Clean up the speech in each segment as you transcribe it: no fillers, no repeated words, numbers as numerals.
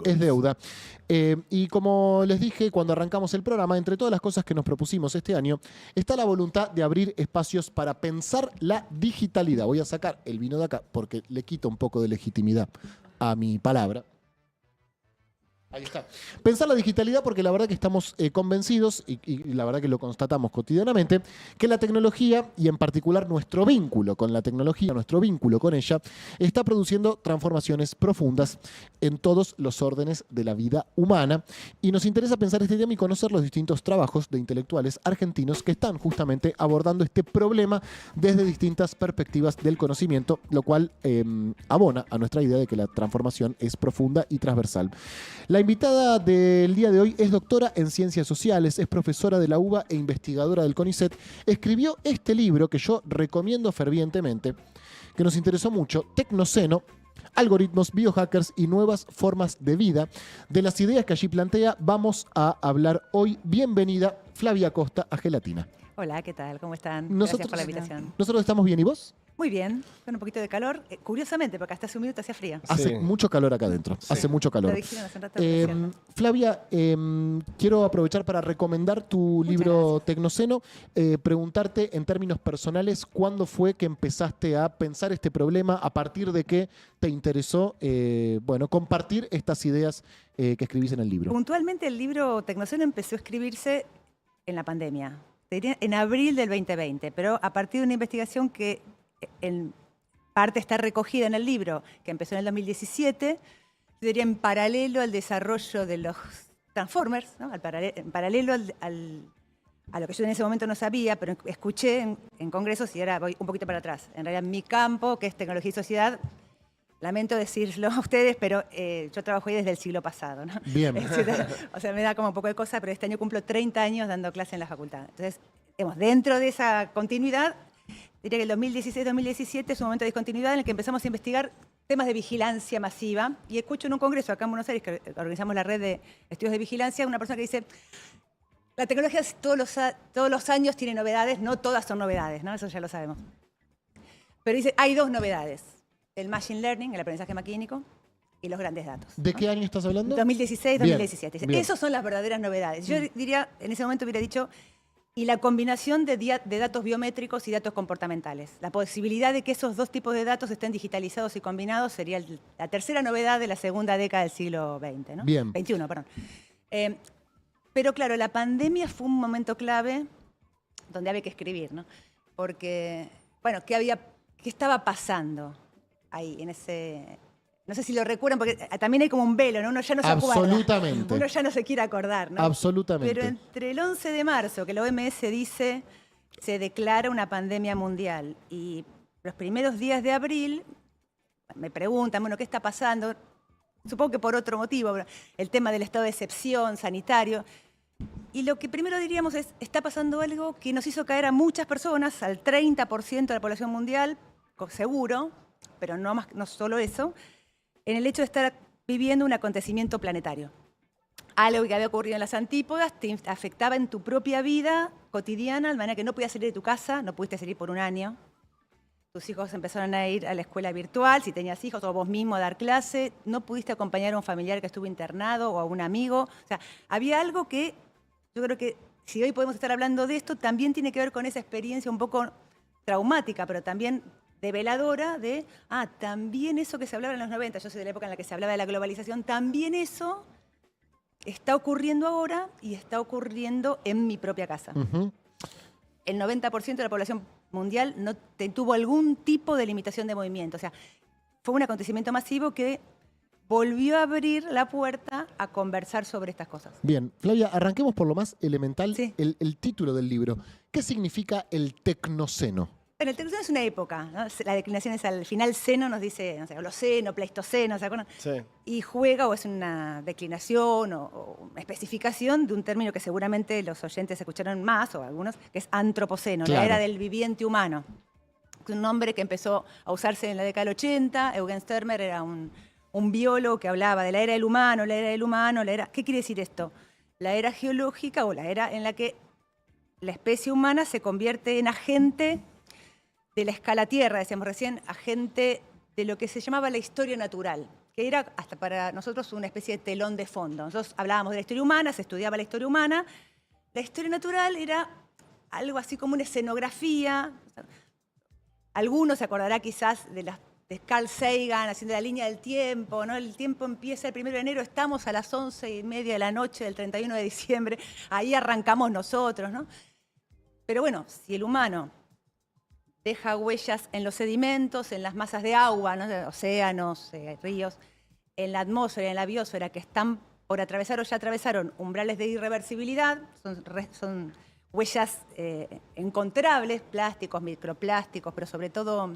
es deuda. Y como les dije cuando arrancamos el programa, entre todas las cosas que nos propusimos este año, está la voluntad de abrir espacios para pensar la digitalidad. Voy a sacar el vino de acá porque le quito un poco de legitimidad a mi palabra. Ahí está. Pensar la digitalidad porque la verdad que estamos convencidos, y la verdad que lo constatamos cotidianamente, que la tecnología, y en particular nuestro vínculo con la tecnología, nuestro vínculo con ella, está produciendo transformaciones profundas en todos los órdenes de la vida humana. Y nos interesa pensar este tema y conocer los distintos trabajos de intelectuales argentinos que están justamente abordando este problema desde distintas perspectivas del conocimiento, lo cual abona a nuestra idea de que la transformación es profunda y transversal. La invitada del día de hoy es doctora en Ciencias Sociales, es profesora de la UBA e investigadora del CONICET. Escribió este libro que yo recomiendo fervientemente, que nos interesó mucho, Tecnoceno, algoritmos, biohackers y nuevas formas de vida. De las ideas que allí plantea vamos a hablar hoy. Bienvenida, Flavia Costa, a Gelatina. Hola, ¿qué tal? ¿Cómo están? Gracias por la invitación. Nosotros estamos bien, ¿y vos? Muy bien, con un poquito de calor. Curiosamente, porque hasta hace un minuto hacía frío. Hace mucho calor acá adentro, hace mucho calor. Lo dijeron hace un rato recién. Flavia, quiero aprovechar para recomendar tu libro Tecnoceno, preguntarte en términos personales cuándo fue que empezaste a pensar este problema, a partir de qué te interesó compartir estas ideas que escribís en el libro. Puntualmente el libro Tecnoceno empezó a escribirse en la pandemia, en abril del 2020, pero a partir de una investigación que en parte está recogida en el libro, que empezó en el 2017, sería en paralelo al desarrollo de los Transformers, ¿no? En paralelo a lo que yo en ese momento no sabía, pero escuché en congresos y ahora voy un poquito para atrás. En realidad mi campo, que es tecnología y sociedad, lamento decirlo a ustedes, pero yo trabajo ahí desde el siglo pasado, ¿no? Bien. O sea, me da como un poco de cosa, pero este año cumplo 30 años dando clase en la facultad. Entonces, dentro de esa continuidad, diría que el 2016-2017 es un momento de discontinuidad en el que empezamos a investigar temas de vigilancia masiva. Y escucho en un congreso acá en Buenos Aires, que organizamos la red de estudios de vigilancia, una persona que dice: la tecnología todos los años tiene novedades, no todas son novedades, ¿no? Eso ya lo sabemos. Pero dice, hay dos novedades: el machine learning, el aprendizaje maquínico, y los grandes datos. ¿De qué año estás hablando? 2016-2017. Bien. Esas son las verdaderas novedades. Yo diría, en ese momento hubiera dicho, y la combinación de datos biométricos y datos comportamentales. La posibilidad de que esos dos tipos de datos estén digitalizados y combinados sería la tercera novedad de la segunda década del siglo XX, ¿no? Bien. 21, perdón. Pero claro, la pandemia fue un momento clave donde había que escribir, ¿no? Porque, bueno, ¿qué estaba pasando ahí en ese... No sé si lo recuerdan, porque también hay como un velo, ¿no? Uno ya no se acuerda. Absolutamente. Uno ya no se quiere acordar, ¿no? Absolutamente. Pero entre el 11 de marzo, que la OMS dice, se declara una pandemia mundial, y los primeros días de abril, me preguntan, bueno, ¿qué está pasando? Supongo que por otro motivo, el tema del estado de excepción sanitario. Y lo que primero diríamos es, está pasando algo que nos hizo caer a muchas personas, al 30% de la población mundial, seguro, pero no solo eso, en el hecho de estar viviendo un acontecimiento planetario. Algo que había ocurrido en las antípodas te afectaba en tu propia vida cotidiana, de manera que no podías salir de tu casa, no pudiste salir por un año. Tus hijos empezaron a ir a la escuela virtual, si tenías hijos, o vos mismo a dar clase, no pudiste acompañar a un familiar que estuvo internado o a un amigo. O sea, había algo que yo creo que, si hoy podemos estar hablando de esto, también tiene que ver con esa experiencia un poco traumática, pero también develadora de, también eso que se hablaba en los 90, yo soy de la época en la que se hablaba de la globalización, también eso está ocurriendo ahora y está ocurriendo en mi propia casa. El 90% de la población mundial no tuvo algún tipo de limitación de movimiento. O sea, fue un acontecimiento masivo que volvió a abrir la puerta a conversar sobre estas cosas. Bien, Flavia, arranquemos por lo más elemental, Sí. el título del libro. ¿Qué significa el tecnoceno? Bueno, el Tecnoceno es una época, ¿no? La declinación es al final seno, nos dice, no sé, Holoceno, Pleistoceno, ¿se acuerdan? Sí. Y juega, o es una declinación o una especificación de un término que seguramente los oyentes escucharon más, o algunos, que es antropoceno, Claro. la era del viviente humano. Es un nombre que empezó a usarse en la década del 80. Eugen Sturmer era un biólogo que hablaba de la era del humano, la era del humano, la era... ¿Qué quiere decir esto? La era geológica, o la era en la que la especie humana se convierte en agente de la escala Tierra, decíamos recién, agente de lo que se llamaba la historia natural, que era hasta para nosotros una especie de telón de fondo. Nosotros hablábamos de la historia humana, se estudiaba la historia humana. La historia natural era algo así como una escenografía. Algunos se acordará quizás de Carl Sagan haciendo la línea del tiempo, ¿no? El tiempo empieza el 1 de enero, estamos a las 11:30 de la noche del 31 de diciembre, ahí arrancamos nosotros, ¿no? Pero bueno, si el humano deja huellas en los sedimentos, en las masas de agua, ¿no? De océanos, ríos, en la atmósfera, en la biosfera, que están por atravesar o ya atravesaron umbrales de irreversibilidad, son huellas encontrables, plásticos, microplásticos, pero sobre todo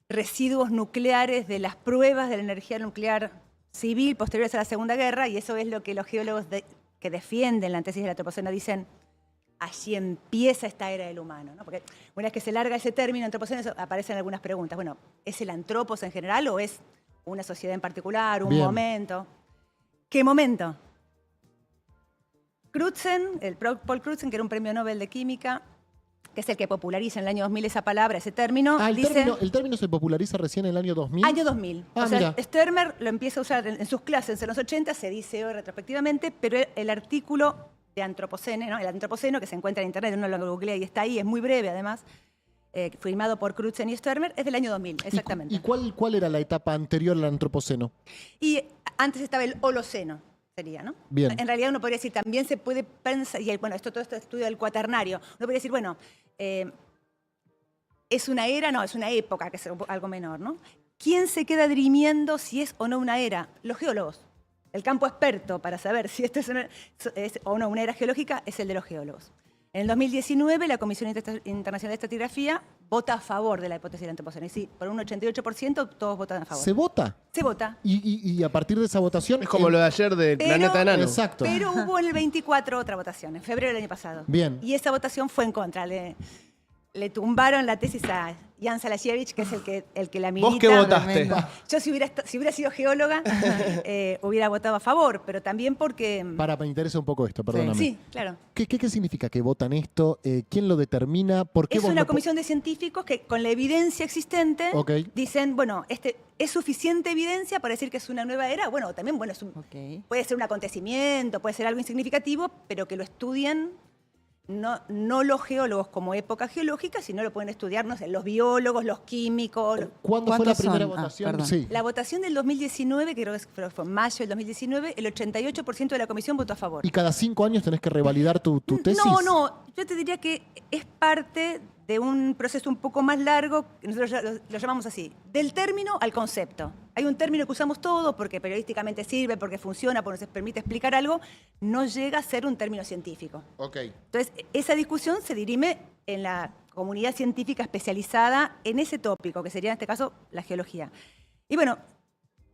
residuos nucleares de las pruebas de la energía nuclear civil posteriores a la Segunda Guerra, y eso es lo que los geólogos que defienden la tesis del Antropoceno dicen, allí empieza esta era del humano, ¿no? Porque una vez que se larga ese término Antropoceno aparecen algunas preguntas. Bueno, ¿es el antropos en general o es una sociedad en particular, un Bien. momento? ¿Qué momento? Crutzen, Paul Crutzen, que era un premio Nobel de Química, que es el que populariza en el año 2000 esa palabra, ese término, dice... El término se populariza recién en el año 2000. Año 2000. Ah, o sea, mira. Sturmer lo empieza a usar en sus clases en los 80, se dice hoy retrospectivamente, pero el artículo de Antropoceno, ¿no? El Antropoceno, que se encuentra en internet, uno lo googlea y está ahí, es muy breve además, firmado por Crutzen y Sturmer, es del año 2000, exactamente. ¿Y cuál era la etapa anterior al Antropoceno? Y antes estaba el Holoceno, sería, ¿no? Bien. En realidad uno podría decir, también se puede pensar, y bueno, todo esto estudio del cuaternario, uno podría decir, bueno, ¿es una era? No, es una época, que es algo menor, ¿no? ¿Quién se queda dirimiendo si es o no una era? Los geólogos. El campo experto para saber si esto es o no una era geológica es el de los geólogos. En el 2019, la Comisión Internacional de Estratigrafía vota a favor de la hipótesis del Antropoceno. Y sí, por un 88% todos votan a favor. ¿Se vota? Se vota. Y a partir de esa votación... Es como lo de ayer del planeta enano. Exacto. Pero hubo en el 24 otra votación, en febrero del año pasado. Bien. Y esa votación fue en contra. Le tumbaron la tesis a Jan Salasiewicz, que es el que la milita. ¿Vos qué votaste? Tremendo. Yo si hubiera sido geóloga, hubiera votado a favor, pero también porque... Me interesa un poco esto, perdóname. Sí, claro. ¿Qué significa que votan esto? ¿Quién lo determina? ¿Por qué Es vos una no po- comisión de científicos que con la evidencia existente Ok. dicen, bueno, ¿es suficiente evidencia para decir que es una nueva era? Bueno, también bueno, Ok. puede ser un acontecimiento, puede ser algo insignificativo, pero que lo estudien no los geólogos como época geológica, sino lo pueden estudiar, no sé, los biólogos, los químicos. ¿Cuándo fue la ¿Cuántos primera son? votación? Perdón. Sí. La votación del 2019, que creo que fue en mayo del 2019, el 88% de la comisión votó a favor. ¿Y cada 5 años tenés que revalidar tu tesis? No, yo te diría que es parte de un proceso un poco más largo, que nosotros lo llamamos así, del término al concepto. Hay un término que usamos todos porque periodísticamente sirve, porque funciona, porque nos permite explicar algo, no llega a ser un término científico. Ok. Entonces, esa discusión se dirime en la comunidad científica especializada en ese tópico, que sería en este caso la geología. Y bueno,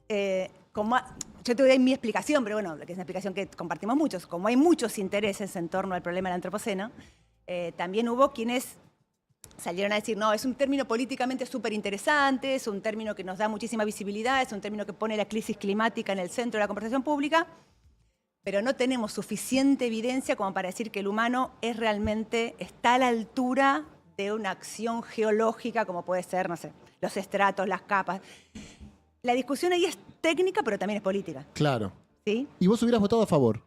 yo te doy mi explicación, pero bueno, que es una explicación que compartimos muchos. Como hay muchos intereses en torno al problema del Antropoceno, también hubo quienes salieron a decir, no, es un término políticamente súper interesante, es un término que nos da muchísima visibilidad, es un término que pone la crisis climática en el centro de la conversación pública, pero no tenemos suficiente evidencia como para decir que el humano está a la altura de una acción geológica como puede ser, no sé, los estratos, las capas. La discusión ahí es técnica, pero también es política, Claro. ¿sí? ¿Y vos hubieras votado a favor?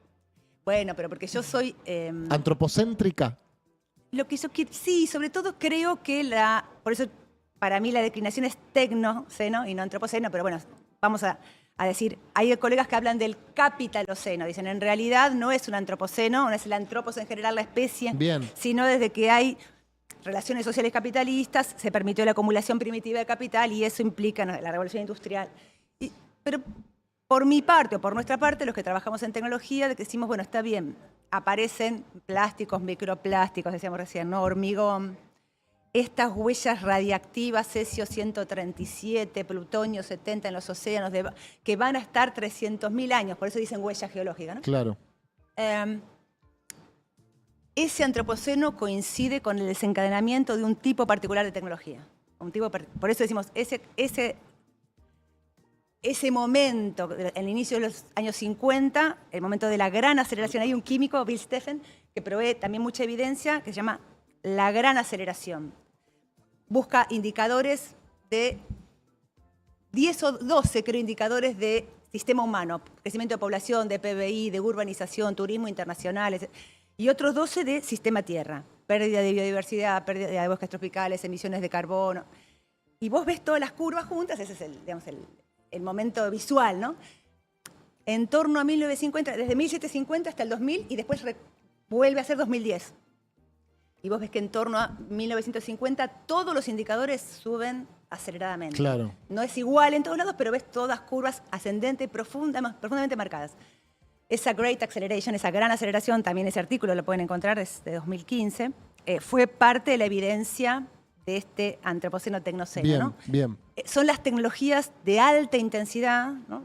Bueno, pero porque yo soy... ¿Antropocéntrica? Lo que yo quiero, sí, sobre todo creo que por eso para mí la declinación es tecnoceno y no antropoceno, pero bueno, vamos a decir, hay colegas que hablan del capitaloceno, dicen en realidad no es un antropoceno, no es el antropos en general la especie, Bien. sino desde que hay relaciones sociales capitalistas, se permitió la acumulación primitiva de capital y eso implica la revolución industrial. Pero por mi parte o por nuestra parte, los que trabajamos en tecnología, decimos, bueno, está bien, aparecen plásticos, microplásticos, decíamos recién, ¿no? Hormigón, estas huellas radiactivas, cesio 137, plutonio 70 en los océanos, que van a estar 300.000 años, por eso dicen huella geológica, ¿no? Claro. Ese antropoceno coincide con el desencadenamiento de un tipo particular de tecnología. Por eso decimos, ese momento, el inicio de los años 50, el momento de la gran aceleración, hay un químico, Bill Steffen, que provee también mucha evidencia, que se llama la gran aceleración. Busca indicadores de 10 o 12, creo, indicadores de sistema humano, crecimiento de población, de PBI, de urbanización, turismo internacional, y otros 12 de sistema tierra, pérdida de biodiversidad, pérdida de bosques tropicales, emisiones de carbono. Y vos ves todas las curvas juntas, ese es el momento visual, ¿no? En torno a 1950, desde 1750 hasta el 2000, y después vuelve a ser 2010. Y vos ves que en torno a 1950 todos los indicadores suben aceleradamente. Claro. No es igual en todos lados, pero ves todas curvas ascendentes profundamente marcadas. Esa Great Acceleration, esa gran aceleración, también ese artículo lo pueden encontrar, es de 2015, fue parte de la evidencia de este antropoceno-tecnoceno. Bien, ¿no? bien. Son las tecnologías de alta intensidad, ¿no?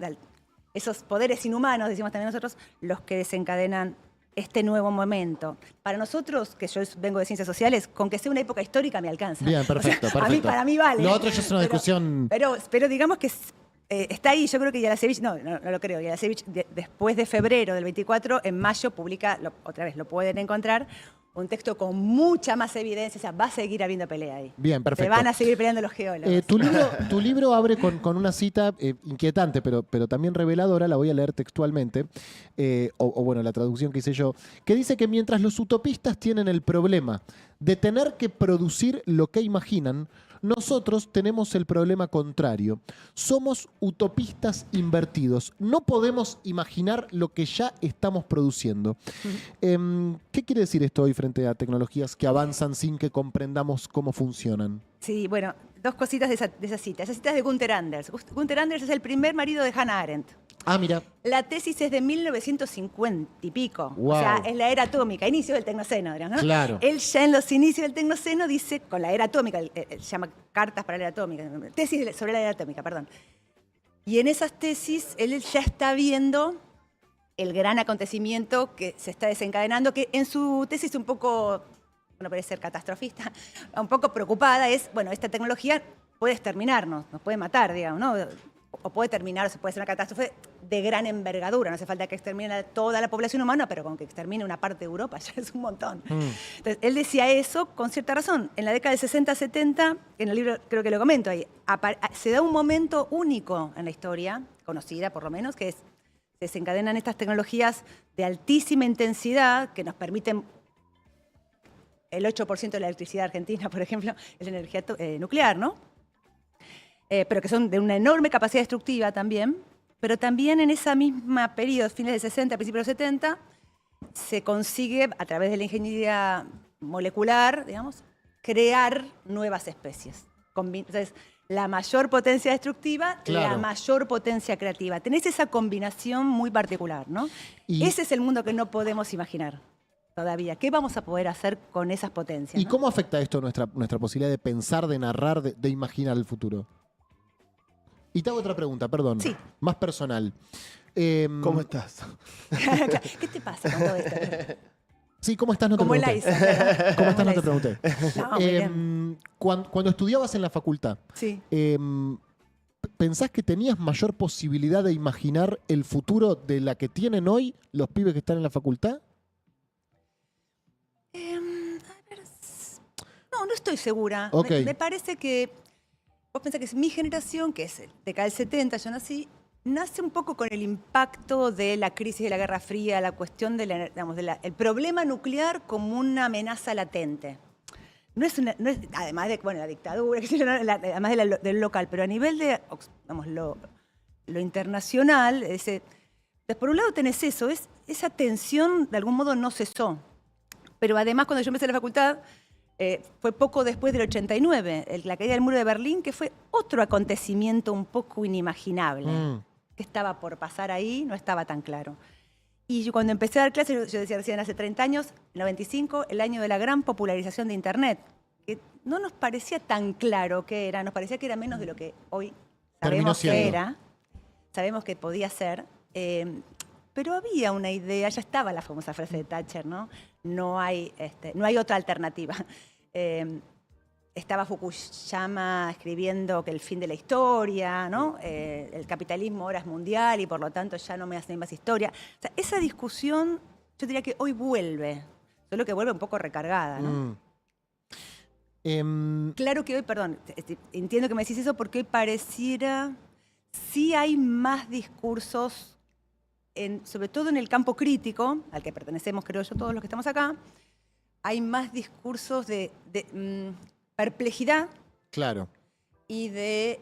Esos poderes inhumanos, decimos también nosotros, los que desencadenan este nuevo momento. Para nosotros, que yo vengo de ciencias sociales, con que sea una época histórica me alcanza. Bien, perfecto, O sea, perfecto. Para mí vale. Lo otro ya es una discusión. Pero digamos que está ahí. Yo creo que Yarasevich, no lo creo, Yarasevich después de febrero del 24, en mayo publica, otra vez lo pueden encontrar, un texto con mucha más evidencia. O sea, va a seguir habiendo pelea ahí. Bien, perfecto. Se van a seguir peleando los geólogos. Tu libro abre con una cita inquietante, pero también reveladora, la voy a leer textualmente, o bueno, la traducción que hice yo, que dice que mientras los utopistas tienen el problema de tener que producir lo que imaginan, nosotros tenemos el problema contrario. Somos utopistas invertidos. No podemos imaginar lo que ya estamos produciendo. ¿Qué quiere decir esto hoy frente a tecnologías que avanzan sin que comprendamos cómo funcionan? Sí, bueno, dos cositas de esa cita. Esa cita es de Gunther Anders. Gunther Anders es el primer marido de Hannah Arendt. Ah, mira. La tesis es de 1950 y pico. Wow. O sea, es la era atómica, inicio del Tecnoceno, digamos, ¿no? Claro. Él ya en los inicios del Tecnoceno dice, con la era atómica, él llama Cartas para la era atómica, tesis sobre la era atómica, perdón. Y en esas tesis, él ya está viendo el gran acontecimiento que se está desencadenando, que en su tesis un poco, bueno, puede ser catastrofista, un poco preocupada, es, bueno, esta tecnología puede exterminarnos, nos puede matar, digamos, ¿no? O puede terminar, o puede ser una catástrofe de gran envergadura. No hace falta que extermine toda la población humana, pero con que extermine una parte de Europa ya es un montón. Entonces, él decía eso con cierta razón. En la década del 60-70, en el libro creo que lo comento ahí, se da un momento único en la historia, conocida por lo menos, que es se desencadenan estas tecnologías de altísima intensidad que nos permiten el 8% de la electricidad argentina, por ejemplo, es la energía nuclear, ¿no? Pero que son de una enorme capacidad destructiva también, pero también en esa misma periodo, fines de 60, principios de los 70, se consigue, a través de la ingeniería molecular, digamos, crear nuevas especies. Entonces, la mayor potencia destructiva, Claro. la mayor potencia creativa. Tenés esa combinación muy particular, ¿no? Y- Ese es el mundo que no podemos imaginar todavía. ¿Qué vamos a poder hacer con esas potencias? ¿Y ¿no? cómo afecta esto nuestra posibilidad de pensar, de narrar, de imaginar el futuro? Y te hago otra pregunta, perdón. Sí. Más personal. ¿Cómo estás? ¿Qué te pasa con todo esto? Sí, ¿cómo estás? No te Como el pregunté. ICE. ¿Cómo estás? No te Como pregunté. No, muy bien. Cuando estudiabas en la facultad, Sí. ¿pensás que tenías mayor posibilidad de imaginar el futuro de la que tienen hoy los pibes que están en la facultad? No estoy segura. Ok. Me parece que, vos pensás que es mi generación, que es década del 70, yo nací, nace un poco con el impacto de la crisis de la Guerra Fría, la cuestión de el problema nuclear como una amenaza latente. No es además de la dictadura, qué sé yo, además del local, pero a nivel de lo internacional, entonces, por un lado tenés eso, esa tensión de algún modo no cesó. Pero además, cuando yo empecé la facultad, fue poco después del 89, la caída del muro de Berlín, que fue otro acontecimiento un poco inimaginable. Que estaba por pasar ahí, no estaba tan claro. Y yo cuando empecé a dar clases, yo decía recién hace 30 años, 95, el año de la gran popularización de Internet, que no nos parecía tan claro qué era, nos parecía que era menos de lo que hoy Terminó sabemos que siendo. era, sabemos que podía ser, pero había una idea, ya estaba la famosa frase de Thatcher, ¿no? No hay otra alternativa. Estaba Fukuyama escribiendo que el fin de la historia, ¿no? El capitalismo ahora es mundial y por lo tanto ya no me hace más historia. O sea, esa discusión yo diría que hoy vuelve, solo que vuelve un poco recargada, ¿no? Em, Claro que hoy, perdón, entiendo que me decís eso porque hoy pareciera sí hay más discursos, sobre todo en el campo crítico, al que pertenecemos, creo yo, todos los que estamos acá, hay más discursos de perplejidad. Claro. Y de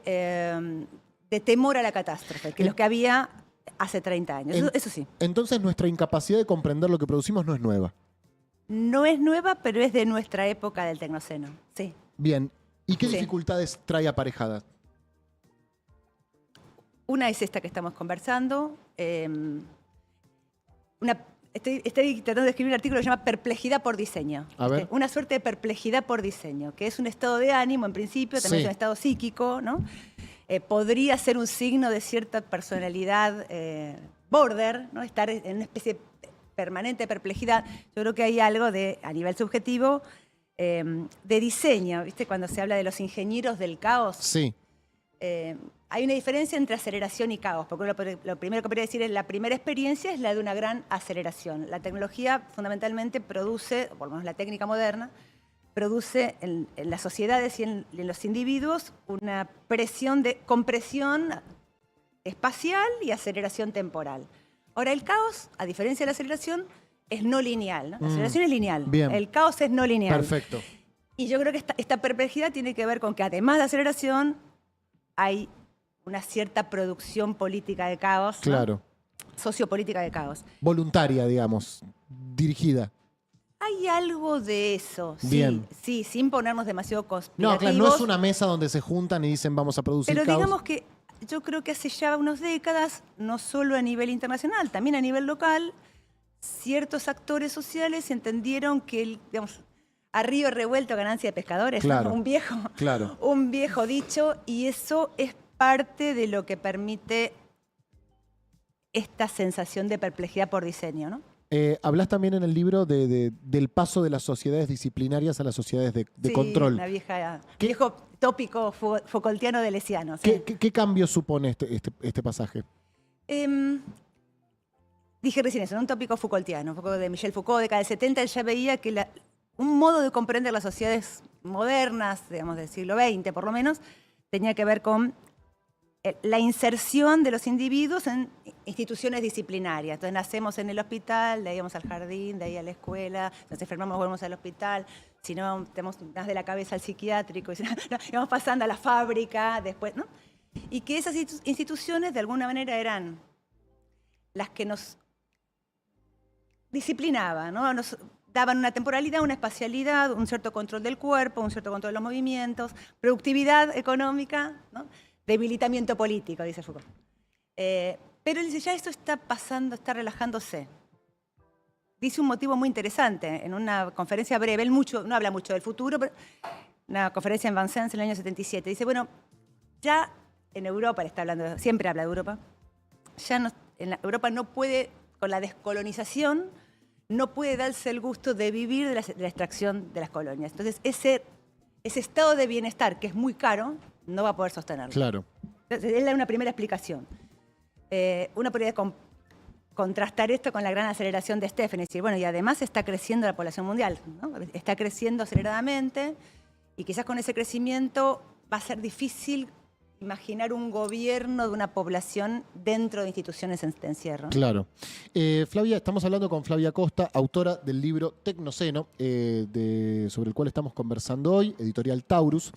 temor a la catástrofe, que los que había hace 30 años. Eso sí. Entonces nuestra incapacidad de comprender lo que producimos no es nueva. No es nueva, pero es de nuestra época del Tecnoceno. Sí. Bien. ¿Y qué Sí. dificultades trae aparejada? Una es esta que estamos conversando. Estoy tratando de escribir un artículo que se llama Perplejidad por diseño. A ver. Una suerte de perplejidad por diseño, que es un estado de ánimo, en principio, también Sí. es un estado psíquico, ¿no? Podría ser un signo de cierta personalidad border, ¿no? Estar en una especie de permanente perplejidad. Yo creo que hay algo de, a nivel subjetivo, de diseño, ¿viste? Cuando se habla de los ingenieros del caos. Sí. Hay una diferencia entre aceleración y caos, porque lo primero que podría decir es la primera experiencia es la de una gran aceleración. La tecnología fundamentalmente produce, o por lo menos la técnica moderna, produce en las sociedades y en los individuos una compresión espacial y aceleración temporal. Ahora, el caos, a diferencia de la aceleración, es no lineal, ¿no? La aceleración es lineal, Bien. el caos es no lineal. Perfecto. Y yo creo que esta perplejidad tiene que ver con que además de aceleración, hay una cierta producción política de caos, ¿no? Claro. Sociopolítica de caos. Voluntaria, digamos. Dirigida. Hay algo de eso, Bien. sí, sin ponernos demasiado conspirativos. No, claro, no es una mesa donde se juntan y dicen vamos a producir Pero caos. digamos que yo creo que hace ya unas décadas, no solo a nivel internacional, también a nivel local, ciertos actores sociales entendieron que, digamos, a río revuelto ganancia de pescadores, Claro. ¿no? Claro. Un viejo dicho, y eso es parte de lo que permite esta sensación de perplejidad por diseño, ¿no? Hablas también en el libro del paso de las sociedades disciplinarias a las sociedades de Sí, control. Una vieja, ¿Qué? viejo tópico Foucaultiano de Lesiano. Sí. ¿Qué cambio supone este pasaje? Dije recién eso, un tópico Foucaultiano, un poco de Michel Foucault, década del 70, él ya veía que un modo de comprender las sociedades modernas, digamos, del siglo XX por lo menos, tenía que ver con la inserción de los individuos en instituciones disciplinarias. Entonces nacemos en el hospital, de ahí vamos al jardín, de ahí a la escuela, nos enfermamos, volvemos al hospital, si no, tenemos más de la cabeza al psiquiátrico, y si no, vamos pasando a la fábrica, después, ¿no? Y que esas instituciones de alguna manera eran las que nos disciplinaban, ¿no? Nos daban una temporalidad, una espacialidad, un cierto control del cuerpo, un cierto control de los movimientos, productividad económica, ¿no? Debilitamiento político, dice Foucault. Pero él dice, ya esto está pasando, está relajándose. Dice un motivo muy interesante en una conferencia breve, él no habla mucho del futuro, pero una conferencia en Vincennes en el año 77. Dice, bueno, ya en Europa, siempre habla de Europa, en Europa no puede, con la descolonización, no puede darse el gusto de vivir de la extracción de las colonias. Entonces, ese estado de bienestar, que es muy caro, no va a poder sostenerlo. Claro. Entonces, él da una primera explicación. Uno podría contrastar esto con la gran aceleración de Stephen, es decir, bueno, y además está creciendo la población mundial, ¿no? Está creciendo aceleradamente, y quizás con ese crecimiento va a ser difícil imaginar un gobierno de una población dentro de instituciones en encierro. Claro. Flavia, estamos hablando con Flavia Costa, autora del libro Tecnoceno, sobre el cual estamos conversando hoy, editorial Taurus.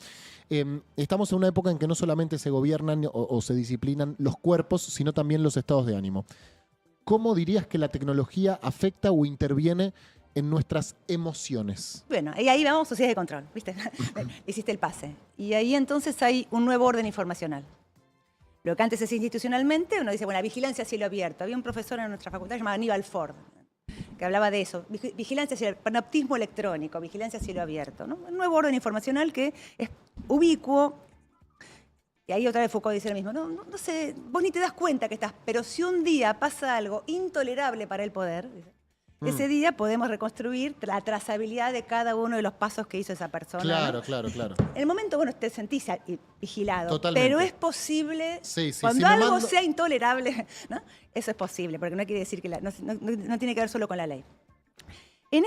Estamos en una época en que no solamente se gobiernan o se disciplinan los cuerpos, sino también los estados de ánimo. ¿Cómo dirías que la tecnología afecta o interviene en nuestras emociones? Bueno, y ahí vamos, sociedades de control, ¿viste? Hiciste el pase. Y ahí entonces hay un nuevo orden informacional. Lo que antes es institucionalmente, uno dice, bueno, vigilancia a cielo abierto. Había un profesor en nuestra facultad llamado Aníbal Ford, que hablaba de eso. Vigilancia a cielo abierto, panoptismo electrónico, vigilancia a cielo abierto, ¿no? Un nuevo orden informacional que es ubicuo. Y ahí otra vez Foucault dice lo mismo. No sé, vos ni te das cuenta que estás, pero si un día pasa algo intolerable para el poder, ese día podemos reconstruir la trazabilidad de cada uno de los pasos que hizo esa persona. Claro, ¿no? claro. En el momento, bueno, te sentís vigilado. Totalmente. Pero es posible, Sí, cuando si me algo mando- sea intolerable, ¿no? Eso es posible, porque no quiere decir que no tiene que ver solo con la ley. En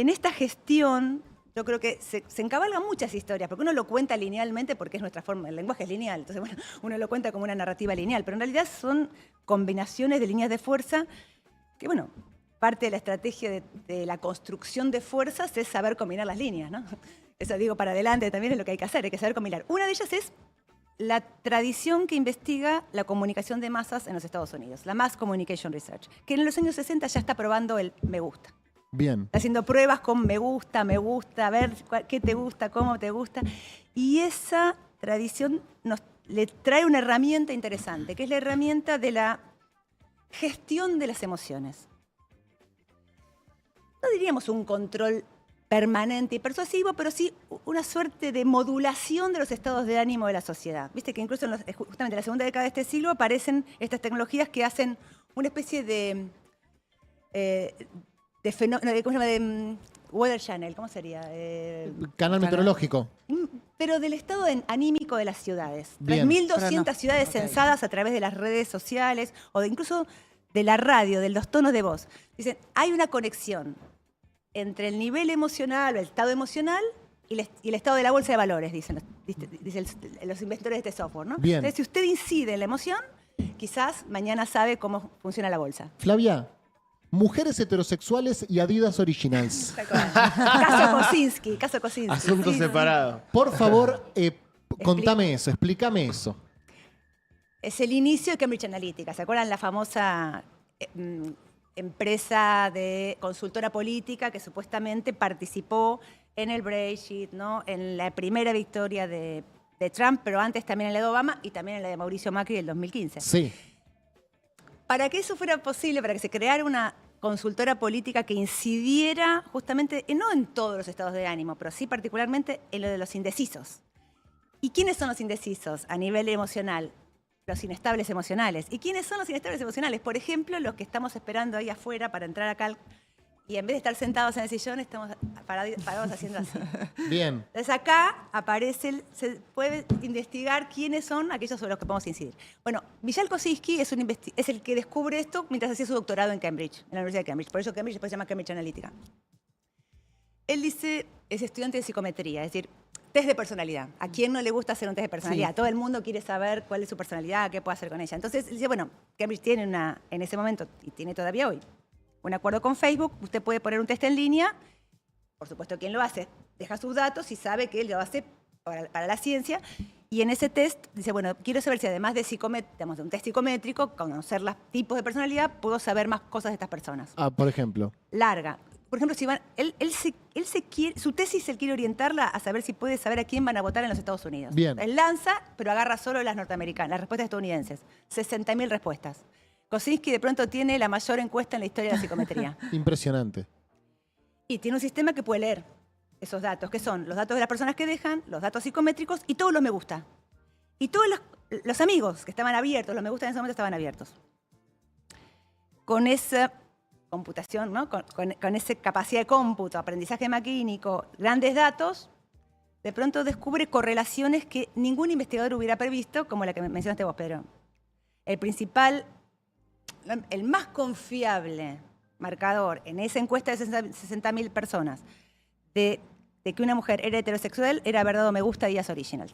esta gestión yo creo que se encabalgan muchas historias, porque uno lo cuenta linealmente porque es nuestra forma, el lenguaje es lineal, entonces bueno, uno lo cuenta como una narrativa lineal, pero en realidad son combinaciones de líneas de fuerza que, bueno, parte de la estrategia de la construcción de fuerzas es saber combinar las líneas, ¿no? Eso digo para adelante también es lo que hay que hacer, hay que saber combinar. Una de ellas es la tradición que investiga la comunicación de masas en los Estados Unidos, la Mass Communication Research, que en los años 60 ya está probando el me gusta. Bien. Está haciendo pruebas con me gusta, a ver qué te gusta, cómo te gusta. Y esa tradición le trae una herramienta interesante, que es la herramienta de la gestión de las emociones. No diríamos un control permanente y persuasivo, pero sí una suerte de modulación de los estados de ánimo de la sociedad. Viste que incluso justamente en la segunda década de este siglo aparecen estas tecnologías que hacen una especie de Weather Channel, ¿cómo sería? Canal meteorológico. Pero del estado anímico de las ciudades. Bien. 3.200 ciudades censadas a través de las redes sociales o incluso de la radio, de los tonos de voz. Dicen, hay una conexión entre el nivel emocional o el estado emocional y el estado de la bolsa de valores, dicen los inventores de este software, ¿no? Bien. Entonces, si usted incide en la emoción, quizás mañana sabe cómo funciona la bolsa. Flavia, mujeres heterosexuales y Adidas Originals. Caso Kosinski. Asunto separado. Por favor, contame eso, explícame eso. Es el inicio de Cambridge Analytica. ¿Se acuerdan la famosa empresa de consultora política que supuestamente participó en el Brexit, ¿no? En la primera victoria de Trump, pero antes también en la de Obama y también en la de Mauricio Macri del 2015? Sí. Para que eso fuera posible, para que se creara una consultora política que incidiera justamente, no en todos los estados de ánimo, pero sí particularmente en lo de los indecisos. ¿Y quiénes son los indecisos a nivel emocional? Los inestables emocionales. ¿Y quiénes son los inestables emocionales? Por ejemplo, los que estamos esperando ahí afuera para entrar acá y en vez de estar sentados en el sillón, estamos parados haciendo así. Bien. Entonces acá se puede investigar quiénes son aquellos sobre los que podemos incidir. Bueno, Vishal Kosinski es el que descubre esto mientras hacía su doctorado en Cambridge, en la Universidad de Cambridge. Por eso Cambridge después se llama Cambridge Analytica. Él dice, es estudiante de psicometría, es decir, test de personalidad. ¿A quién no le gusta hacer un test de personalidad? Sí. Todo el mundo quiere saber cuál es su personalidad, qué puede hacer con ella. Entonces, él dice, bueno, Cambridge tiene en ese momento, y tiene todavía hoy, un acuerdo con Facebook. Usted puede poner un test en línea. Por supuesto, ¿quién lo hace? Deja sus datos y sabe que él lo hace para la ciencia. Y en ese test dice, bueno, quiero saber si además de un test psicométrico, conocer los tipos de personalidad, puedo saber más cosas de estas personas. Ah, por ejemplo. Larga. Por ejemplo, si su tesis él quiere orientarla a saber si puede saber a quién van a votar en los Estados Unidos. Bien. Él lanza, pero agarra solo las norteamericanas, las respuestas estadounidenses. 60.000 respuestas. Kosinski de pronto tiene la mayor encuesta en la historia de la psicometría. Impresionante. Y tiene un sistema que puede leer esos datos, que son los datos de las personas que dejan, los datos psicométricos y todos los me gusta. Y todos los amigos que estaban abiertos, los me gusta en ese momento estaban abiertos. Con esa computación, ¿no? con esa capacidad de cómputo, aprendizaje maquínico, grandes datos, de pronto descubre correlaciones que ningún investigador hubiera previsto, como la que mencionaste vos, Pedro. El más confiable marcador en esa encuesta de 60.000 personas de que una mujer era heterosexual era verdad o me gusta Díaz Original.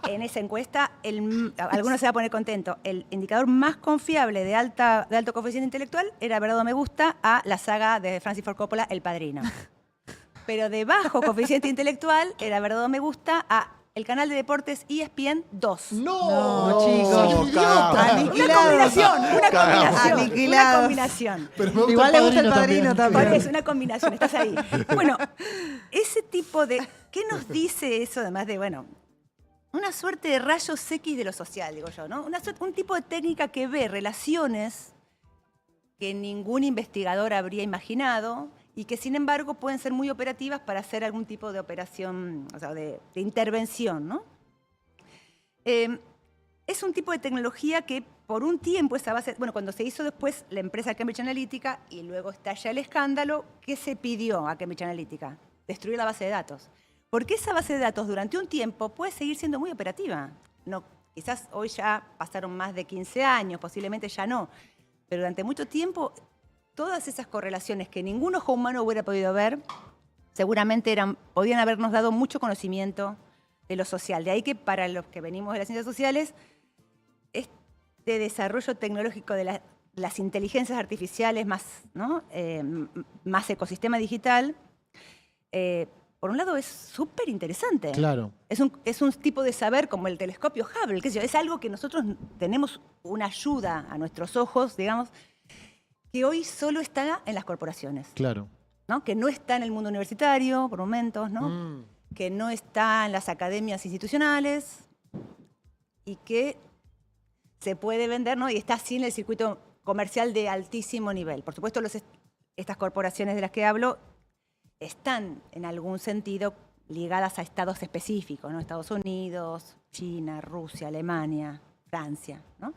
En esa encuesta, alguno se va a poner contento, el indicador más confiable de alto coeficiente intelectual era verdad o me gusta a la saga de Francis Ford Coppola, El Padrino. Pero de bajo coeficiente intelectual era verdad o me gusta a el canal de deportes ESPN 2. No, chicos. soy idiota. Aniquilados. Una combinación. Pero me gusta Igual le gusta El Padrino Padrino también. Es una combinación, estás ahí. Bueno, ese tipo de... ¿Qué nos dice eso además de, bueno, una suerte de rayos X de lo social, digo yo, ¿no? Un tipo de técnica que ve relaciones que ningún investigador habría imaginado y que sin embargo pueden ser muy operativas para hacer algún tipo de operación, o sea, de intervención, ¿no? Es un tipo de tecnología que por un tiempo esa base, bueno, cuando se hizo después la empresa Cambridge Analytica y luego estalla el escándalo, ¿qué se pidió a Cambridge Analytica? Destruir la base de datos. Porque esa base de datos durante un tiempo puede seguir siendo muy operativa. No, quizás hoy ya pasaron más de 15 años, posiblemente ya no, pero durante mucho tiempo todas esas correlaciones que ningún ojo humano hubiera podido ver seguramente podían habernos dado mucho conocimiento de lo social. De ahí que para los que venimos de las ciencias sociales, este desarrollo tecnológico de las inteligencias artificiales más, ¿no? Más ecosistema digital, por un lado es súper interesante. Claro. Es un tipo de saber como el telescopio Hubble, qué sé yo, es algo que nosotros tenemos una ayuda a nuestros ojos, digamos, que hoy solo está en las corporaciones. Claro. ¿No? Que no está en el mundo universitario, por momentos, ¿no? Que no está en las academias institucionales y que se puede vender, ¿no? Y está así en el circuito comercial de altísimo nivel. Por supuesto, estas corporaciones de las que hablo están en algún sentido ligadas a estados específicos, ¿no? Estados Unidos, China, Rusia, Alemania, Francia, ¿no?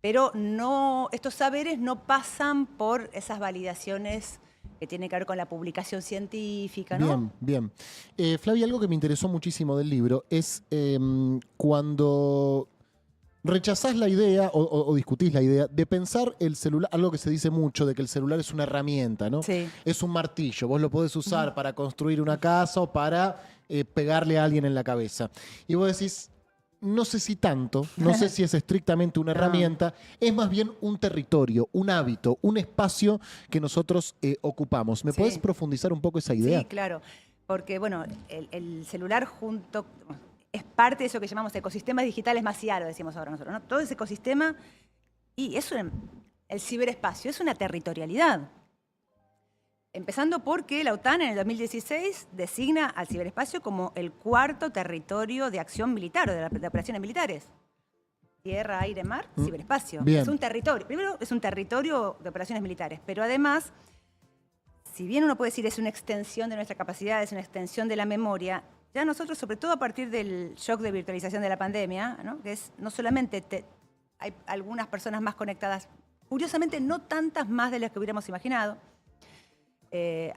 Pero no, estos saberes no pasan por esas validaciones que tienen que ver con la publicación científica, ¿no? Bien, bien. Flavia, algo que me interesó muchísimo del libro es cuando rechazás la idea o discutís la idea de pensar el celular, algo que se dice mucho, de que el celular es una herramienta, ¿no? Sí. Es un martillo, vos lo podés usar para construir una casa o para pegarle a alguien en la cabeza. Y vos decís, no sé si tanto, no sé si es estrictamente una herramienta, es más bien un territorio, un hábito, un espacio que nosotros ocupamos. ¿Me Sí. podés profundizar un poco esa idea? Sí, claro. Porque, el celular es parte de eso que llamamos ecosistemas digitales masiales, decimos ahora nosotros, ¿no? Todo ese ecosistema, y el ciberespacio es una territorialidad. Empezando porque la OTAN en el 2016 designa al ciberespacio como el cuarto territorio de acción militar o de operaciones militares. Tierra, aire, mar, ciberespacio. Bien. Es un territorio. Primero, es un territorio de operaciones militares, pero además, si bien uno puede decir es una extensión de nuestra capacidad, es una extensión de la memoria, ya nosotros, sobre todo a partir del shock de virtualización de la pandemia, ¿no? Que es no solamente hay algunas personas más conectadas, curiosamente no tantas más de las que hubiéramos imaginado.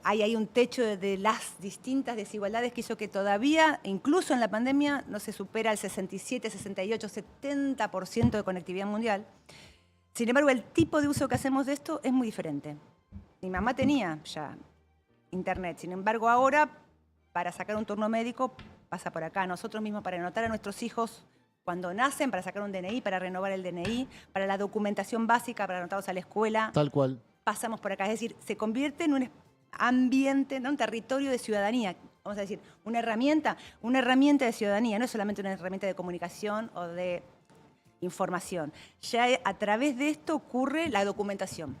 Hay ahí un techo de las distintas desigualdades que hizo que todavía, incluso en la pandemia, no se supera el 67, 68, 70% de conectividad mundial. Sin embargo, el tipo de uso que hacemos de esto es muy diferente. Mi mamá tenía ya internet, sin embargo, ahora para sacar un turno médico pasa por acá. Nosotros mismos para anotar a nuestros hijos cuando nacen, para sacar un DNI, para renovar el DNI, para la documentación básica, para anotarlos a la escuela. Tal cual. Pasamos por acá. Es decir, se convierte en un ambiente, ¿no? Un territorio de ciudadanía. Vamos a decir, una herramienta de ciudadanía, no es solamente una herramienta de comunicación o de información. Ya a través de esto ocurre la documentación.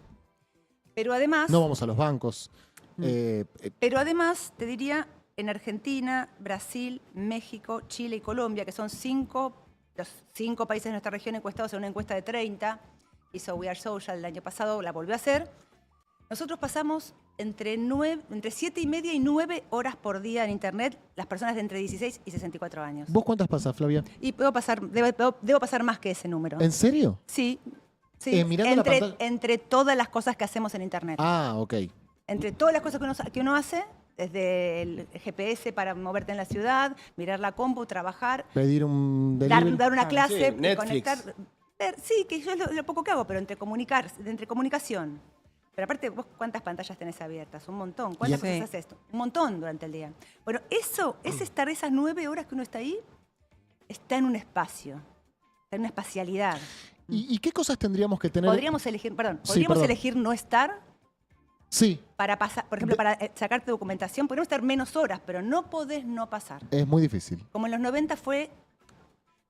Pero además... No vamos a los bancos. Pero además, te diría, en Argentina, Brasil, México, Chile y Colombia, que son los 5 países de nuestra región encuestados en una encuesta de 30, hizo We Are Social el año pasado, la volvió a hacer. Nosotros pasamos entre 7:30 y 9 horas por día en Internet, las personas de entre 16 y 64 años. ¿Vos cuántas pasás, Flavia? Y debo pasar más que ese número. ¿En serio? Sí. Sí, mirando la pantalla. entre todas las cosas que hacemos en Internet. Ah, ok. Entre todas las cosas que uno hace, desde el GPS para moverte en la ciudad, mirar la compu, trabajar, Pedir un delivery. dar una clase, sí, Netflix. conectar. Sí, que yo es lo poco que hago, pero entre comunicación. Pero aparte, vos cuántas pantallas tenés abiertas, un montón. ¿Cuántas Sí. cosas haces esto? Un montón durante el día. Bueno, esas 9 horas que uno está ahí, está en un espacio, está en una espacialidad. ¿Y qué cosas tendríamos que tener? Podríamos elegir no estar Sí, para pasar, por ejemplo, para sacarte documentación, podríamos estar menos horas, pero no podés no pasar. es muy difícil. Como en los 90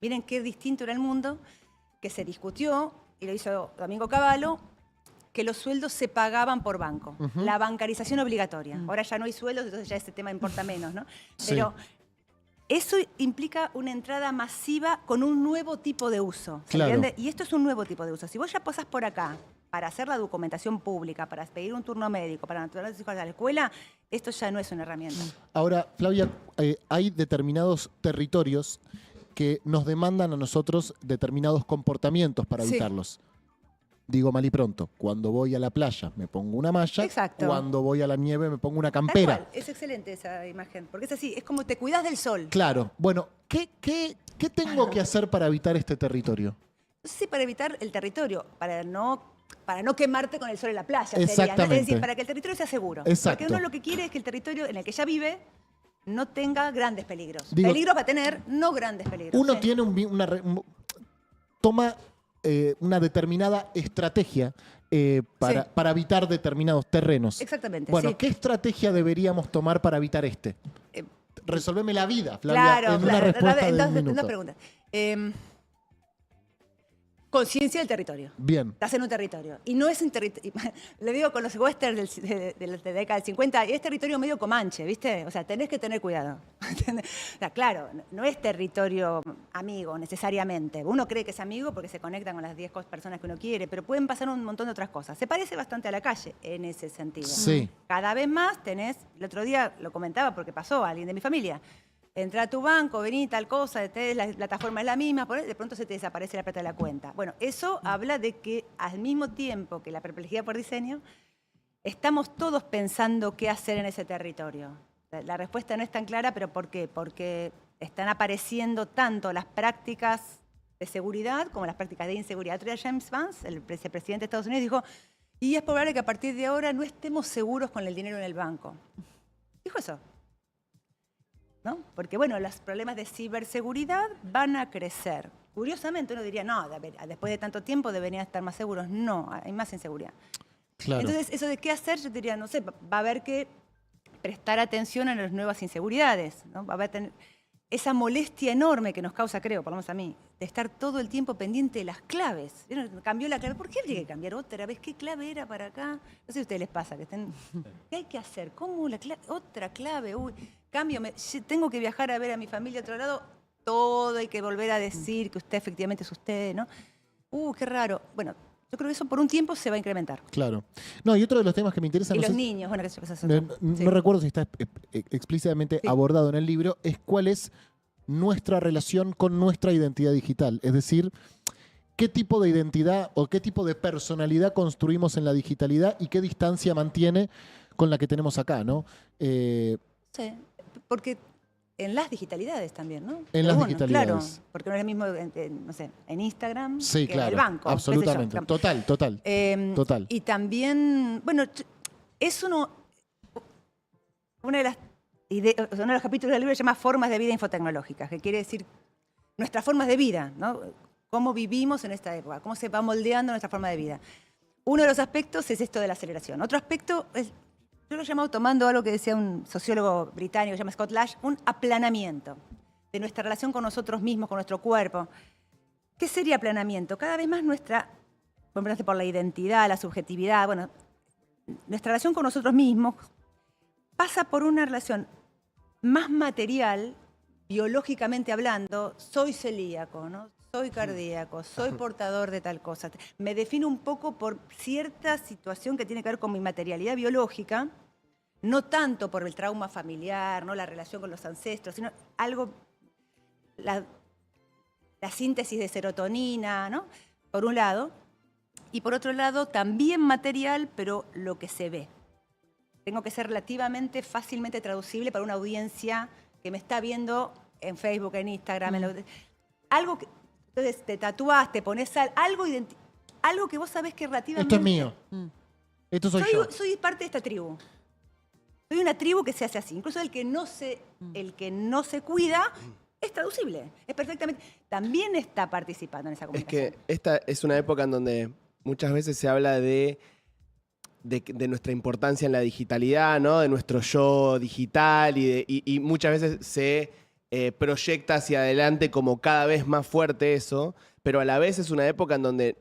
miren qué distinto era el mundo, que se discutió, y lo hizo Domingo Cavallo, que los sueldos se pagaban por banco. La bancarización obligatoria. Ahora ya no hay sueldos, entonces ya ese tema importa menos, ¿no? Sí. Pero eso implica una entrada masiva con un nuevo tipo de uso. ¿Se Claro. entiende? Y esto es un nuevo tipo de uso. Si vos ya pasás por acá para hacer la documentación pública, para pedir un turno médico, para anotar a tus hijos a la escuela, esto ya no es una herramienta. Ahora, Flavia, hay determinados territorios que nos demandan a nosotros determinados comportamientos para Sí. evitarlos. Digo mal y pronto, cuando voy a la playa me pongo una malla, Exacto. cuando voy a la nieve me pongo una Tal campera. cual. Es excelente esa imagen, porque es así, es como te cuidas del sol. Claro, bueno, ¿qué tengo que hacer para evitar este territorio? No sé si para evitar el territorio, para no para no quemarte con el sol en la playa. Sería, ¿no? Exactamente. Es decir, para que el territorio sea seguro. Exacto. Porque uno lo que quiere es que el territorio en el que ya vive no tenga grandes peligros. Digo, Peligros va a tener, no grandes peligros. Uno Sí. tiene toma una determinada estrategia para, Sí. para evitar determinados terrenos. Exactamente, Bueno, sí. ¿qué estrategia deberíamos tomar para evitar este? Resolveme la vida, Flavia, Claro, en una respuesta de un dos minuto. preguntas. Conciencia del territorio. Bien. Estás en un territorio. Y no es un territorio. Le digo con los westerns de la década del 50, es territorio medio comanche, ¿viste? O sea, tenés que tener cuidado. O sea, claro, no es territorio amigo necesariamente. Uno cree que es amigo porque se conectan con las 10 personas que uno quiere, pero pueden pasar un montón de otras cosas. Se parece bastante a la calle en ese sentido. Sí. Cada vez más tenés, el otro día lo comentaba porque pasó a alguien de mi familia. Entra a tu banco, vení, tal cosa, la plataforma es la misma, de pronto se te desaparece la plata de la cuenta. Bueno, eso habla de que al mismo tiempo que la perplejidad por diseño, estamos todos pensando qué hacer en ese territorio. La respuesta no es tan clara, pero ¿por qué? Porque están apareciendo tanto las prácticas de seguridad como las prácticas de inseguridad. Otro día James Vance, el vicepresidente de Estados Unidos, dijo, y es probable que a partir de ahora no estemos seguros con el dinero en el banco. Dijo eso. ¿No? Porque, bueno, los problemas de ciberseguridad van a crecer. Curiosamente, uno diría, no, después de tanto tiempo deberían estar más seguros. No, hay más inseguridad. Claro. Entonces, eso de qué hacer, yo diría, no sé, va a haber que prestar atención a las nuevas inseguridades, ¿no? Va a haber esa molestia enorme que nos causa, creo, por lo menos a mí, de estar todo el tiempo pendiente de las claves. Cambió la clave. ¿Por qué habría que cambiar otra vez? ¿Qué clave era para acá? No sé si a ustedes les pasa, que estén... ¿Qué hay que hacer? ¿Cómo la clave? Otra clave. Uy, cambio, tengo que viajar a ver a mi familia a otro lado. Todo hay que volver a decir que usted efectivamente es usted, ¿no? Qué raro. Bueno, yo creo que eso por un tiempo se va a incrementar. Claro. No, y otro de los temas que me interesa... Y no los sé- niños, bueno, que eso es No, otro. Sí. no recuerdo si está explícitamente Sí. abordado en el libro, es cuál es nuestra relación con nuestra identidad digital. Es decir, qué tipo de identidad o qué tipo de personalidad construimos en la digitalidad y qué distancia mantiene con la que tenemos acá, ¿no? Sí, porque en las digitalidades también, ¿no? En Pero las bueno, digitalidades. Claro, porque no es lo mismo, no sé, en Instagram Sí, que claro. en el banco. qué sé yo. Absolutamente. Total. Total. Y también, bueno, es uno de los capítulos del libro se llama Formas de vida infotecnológicas, que quiere decir nuestras formas de vida, ¿no? Cómo vivimos en esta época, cómo se va moldeando nuestra forma de vida. Uno de los aspectos es esto de la aceleración. Otro aspecto es, yo lo he llamado, tomando algo que decía un sociólogo británico, se llama Scott Lash, un aplanamiento de nuestra relación con nosotros mismos, con nuestro cuerpo. ¿Qué sería aplanamiento? Cada vez más por la identidad, la subjetividad, bueno, nuestra relación con nosotros mismos pasa por una relación más material, biológicamente hablando. Soy celíaco, ¿no? Soy cardíaco, soy portador de tal cosa. Me defino un poco por cierta situación que tiene que ver con mi materialidad biológica, no tanto por el trauma familiar, no la relación con los ancestros, sino algo, la síntesis de serotonina, ¿no? Por un lado. Y por otro lado, también material, pero lo que se ve. Tengo que ser relativamente fácilmente traducible para una audiencia que me está viendo en Facebook, en Instagram. Algo que, entonces te tatúas, te pones algo que vos sabés que relativamente... Esto es mío. Esto soy yo. Soy parte de esta tribu. Soy una tribu que se hace así. Incluso el que no se cuida es traducible. Es perfectamente... También está participando en esa Es comunicación. que esta es una época en donde muchas veces se habla de nuestra importancia en la digitalidad, ¿no? De nuestro yo digital y muchas veces se proyecta hacia adelante como cada vez más fuerte eso, pero a la vez es una época en donde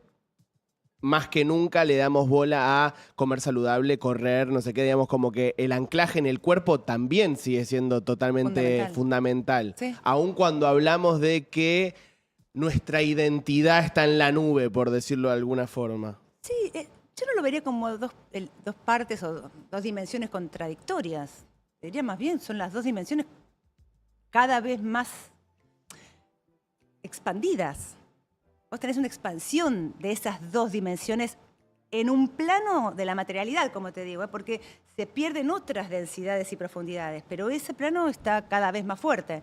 más que nunca le damos bola a comer saludable, correr, no sé qué, digamos, como que el anclaje en el cuerpo también sigue siendo totalmente fundamental. Sí. Aun cuando hablamos de que nuestra identidad está en la nube, por decirlo de alguna forma. Sí, yo no lo vería como dos partes o dos dimensiones contradictorias. Diría más bien, son las dos dimensiones cada vez más expandidas. Vos tenés una expansión de esas dos dimensiones en un plano de la materialidad, como te digo, porque se pierden otras densidades y profundidades, pero ese plano está cada vez más fuerte.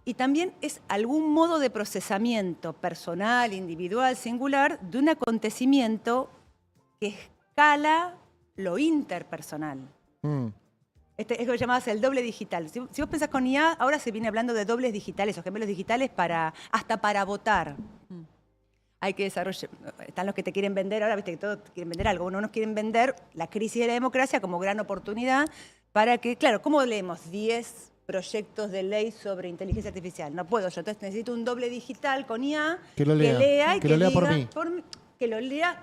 y también es algún modo de procesamiento personal, individual, singular, de un acontecimiento que escala lo interpersonal. Es lo que llamabas el doble digital. Si vos pensás con IA, ahora se viene hablando de dobles digitales o gemelos digitales hasta para votar. Hay que desarrollar. Están los que te quieren vender, ahora viste que todos quieren vender algo. Uno nos quieren vender la crisis de la democracia como gran oportunidad para que, claro, ¿cómo leemos 10 proyectos de ley sobre inteligencia artificial? No puedo yo, entonces necesito un doble digital con IA Que lo lea, y que lo lea por diga mí. que lo lea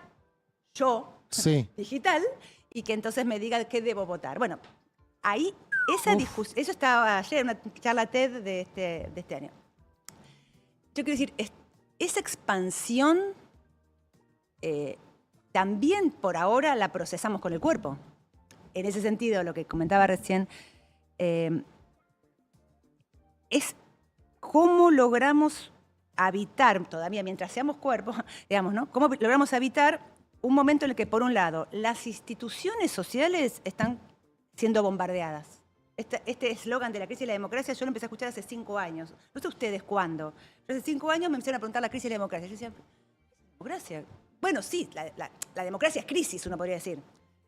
yo, Sí. digital, y que entonces me diga qué debo votar. Bueno, ahí, esa discusión, eso estaba ayer en una charla TED de este año. Yo quiero decir, esa expansión también por ahora la procesamos con el cuerpo. En ese sentido, lo que comentaba recién, es cómo logramos habitar, todavía mientras seamos cuerpos, digamos, ¿no? Cómo logramos habitar un momento en el que, por un lado, las instituciones sociales están siendo bombardeadas. Este eslogan de la crisis de la democracia yo lo empecé a escuchar hace 5 años. No sé ustedes cuándo. Pero hace 5 años me empezaron a preguntar la crisis de la democracia. Yo decía, ¿democracia? Bueno, sí, la democracia es crisis, uno podría decir.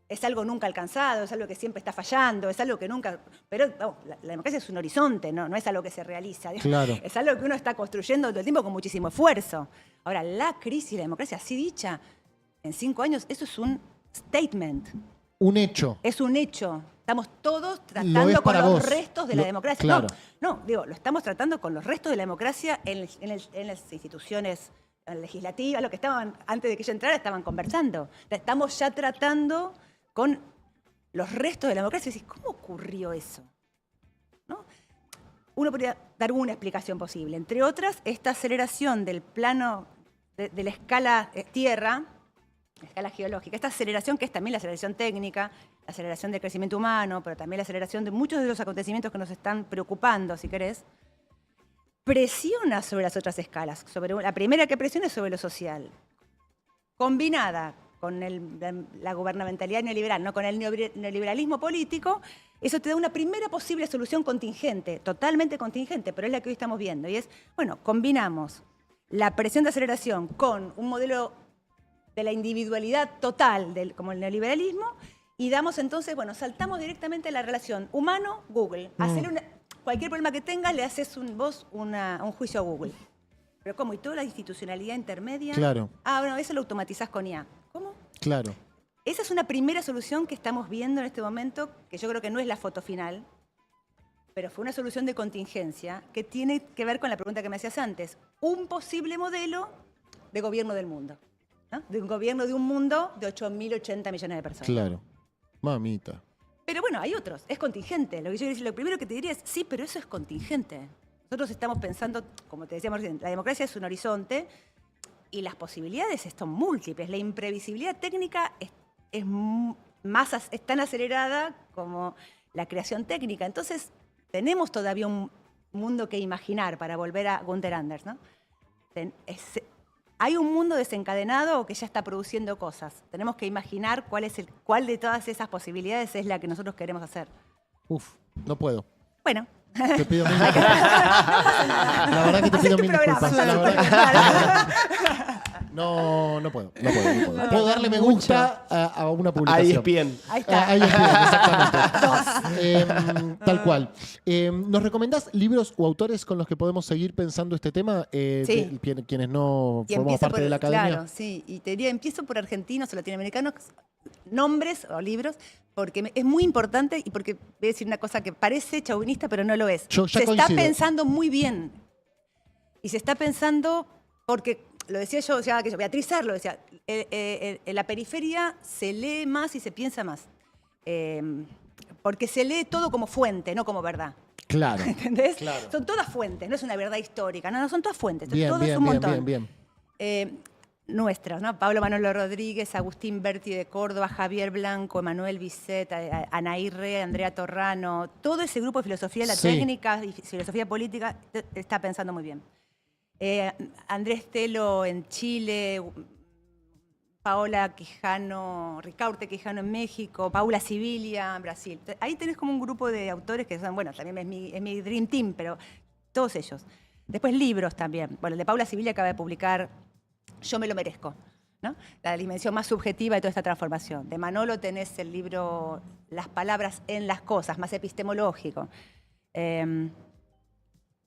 Es algo nunca alcanzado, es algo que siempre está fallando, es algo que nunca... Pero no, la democracia es un horizonte, no es algo que se realiza. Claro. Es algo que uno está construyendo todo el tiempo con muchísimo esfuerzo. Ahora, la crisis de la democracia, así dicha, en 5 años, eso es un statement. Un hecho. Es un hecho. Estamos todos Lo es tratando con para los vos. restos de la democracia. Claro. No, digo, lo estamos tratando con los restos de la democracia en las instituciones legislativas, lo que estaban, antes de que yo entrara, estaban conversando. Estamos ya tratando con los restos de la democracia. Y decís, ¿cómo ocurrió eso? ¿No? Uno podría dar una explicación posible. Entre otras, esta aceleración del plano de la escala tierra, la escala geológica, esta aceleración que es también la aceleración técnica, la aceleración del crecimiento humano, pero también la aceleración de muchos de los acontecimientos que nos están preocupando, si querés, presiona sobre las otras escalas. La primera que presiona es sobre lo social. Combinada con la gubernamentalidad neoliberal, no con el neoliberalismo político, eso te da una primera posible solución contingente, totalmente contingente, pero es la que hoy estamos viendo. Y es, bueno, combinamos la presión de aceleración con un modelo de la individualidad total, como el neoliberalismo, y damos entonces, bueno, saltamos directamente a la relación humano-Google. Cualquier problema que tengas, le haces un juicio a Google. Pero ¿cómo? ¿Y toda la institucionalidad intermedia? Claro. Ah, bueno, eso lo automatizás con IA. ¿Cómo? Claro. Esa es una primera solución que estamos viendo en este momento, que yo creo que no es la foto final, pero fue una solución de contingencia que tiene que ver con la pregunta que me hacías antes. Un posible modelo de gobierno del mundo. ¿No? De un gobierno de un mundo de 8.080 millones de personas. Claro. Mamita. Pero bueno, hay otros. Es contingente. Lo primero que te diría es, sí, pero eso es contingente. Nosotros estamos pensando, como te decíamos recién, la democracia es un horizonte y las posibilidades son múltiples. La imprevisibilidad técnica es tan acelerada como la creación técnica. Entonces, tenemos todavía un mundo que imaginar, para volver a Gunther Anders, ¿no? Hay un mundo desencadenado que ya está produciendo cosas. Tenemos que imaginar cuál de todas esas posibilidades es la que nosotros queremos hacer. Uf, no puedo. Bueno. Te pido mil disculpas. La verdad que te pido mil disculpas. La verdad que- No puedo. Puedo darle me gusta a una publicación. Ahí es bien. Ahí está. Ahí es bien, exactamente. Tal cual. ¿Nos recomendás libros o autores con los que podemos seguir pensando este tema? Sí. Quienes no Y formamos empiezo parte de la academia. Claro, sí. Y te diría, empiezo por argentinos o latinoamericanos, nombres o libros, porque es muy importante y porque voy a decir una cosa que parece chauvinista, pero no lo es. Yo ya Se está coincido. pensando muy bien. Y se está pensando, porque lo decía yo, que Beatriz Arlo decía, en la periferia se lee más y se piensa más. Porque se lee todo como fuente, no como verdad. Claro. ¿Entendés? Claro. Son todas fuentes, no es una verdad histórica, no, son todas fuentes. Bien, todo es un montón. bien. Nuestras, ¿no? Pablo Manolo Rodríguez, Agustín Berti de Córdoba, Javier Blanco, Emanuel Bisset, Anaí Re, Andrea Torrano, todo ese grupo de filosofía, la Sí. técnica y filosofía política está pensando muy bien. Andrés Telo en Chile, Paola Quijano, Ricaurte Quijano en México, Paula Sibilia en Brasil. Ahí tenés como un grupo de autores que son, bueno, también es mi Dream Team, pero todos ellos. Después libros también. Bueno, el de Paula Sibili acaba de publicar Yo me lo merezco, ¿no? La dimensión más subjetiva de toda esta transformación. De Manolo tenés el libro Las palabras en las cosas, más epistemológico. En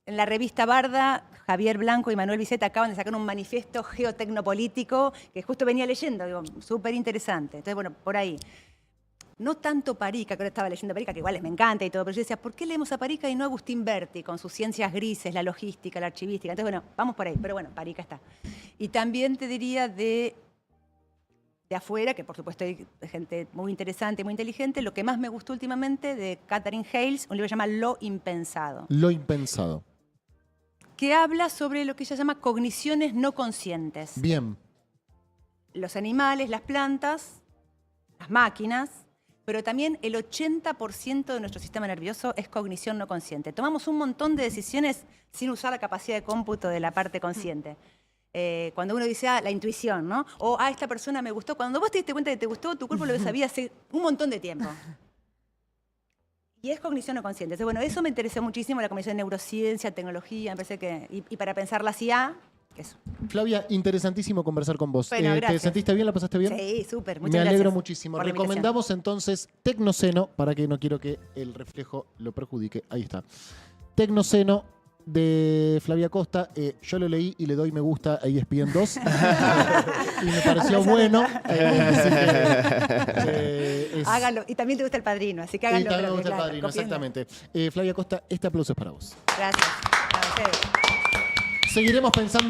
la revista Barda, Javier Blanco y Manuel Biceta acaban de sacar un manifiesto geotecnopolítico que justo venía leyendo, digo, súper interesante. Entonces, bueno, por ahí. No tanto Parica, que ahora estaba leyendo Parica, que igual me encanta y todo, pero yo decía, ¿por qué leemos a Parica y no a Agustín Berti, con sus ciencias grises, la logística, la archivística? Entonces, bueno, vamos por ahí, pero bueno, Parica está. Y también te diría de afuera, que por supuesto hay gente muy interesante, muy inteligente, lo que más me gustó últimamente de Katherine Hayles, un libro que se llama Lo impensado. Lo impensado. Que habla sobre lo que ella llama cogniciones no conscientes. Bien. Los animales, las plantas, las máquinas, pero también el 80% de nuestro sistema nervioso es cognición no consciente. Tomamos un montón de decisiones sin usar la capacidad de cómputo de la parte consciente. Cuando uno dice, la intuición, ¿no? O, esta persona me gustó. Cuando vos te diste cuenta de que te gustó, tu cuerpo lo sabía hace un montón de tiempo. Y es cognición no consciente. Entonces, bueno, eso me interesó muchísimo, la combinación de neurociencia, tecnología, me parece que... Y para pensar la IA, eso. Flavia, interesantísimo conversar con vos. Bueno, ¿Te gracias. sentiste bien? ¿La pasaste bien? Sí, súper. Muchas Me gracias alegro muchísimo. por la invitación. Recomendamos entonces Tecnoceno, para que no quiero que el reflejo lo perjudique. Ahí está. Tecnoceno de Flavia Costa. Yo lo leí y le doy me gusta a ESPN 2. Y me pareció bueno. Háganlo. Y también te gusta El Padrino, así que háganlo. Y también me pero gusta El claro, Padrino, copienlo. exactamente. Flavia Costa, este aplauso es para vos. Gracias. A ustedes. Seguiremos pensando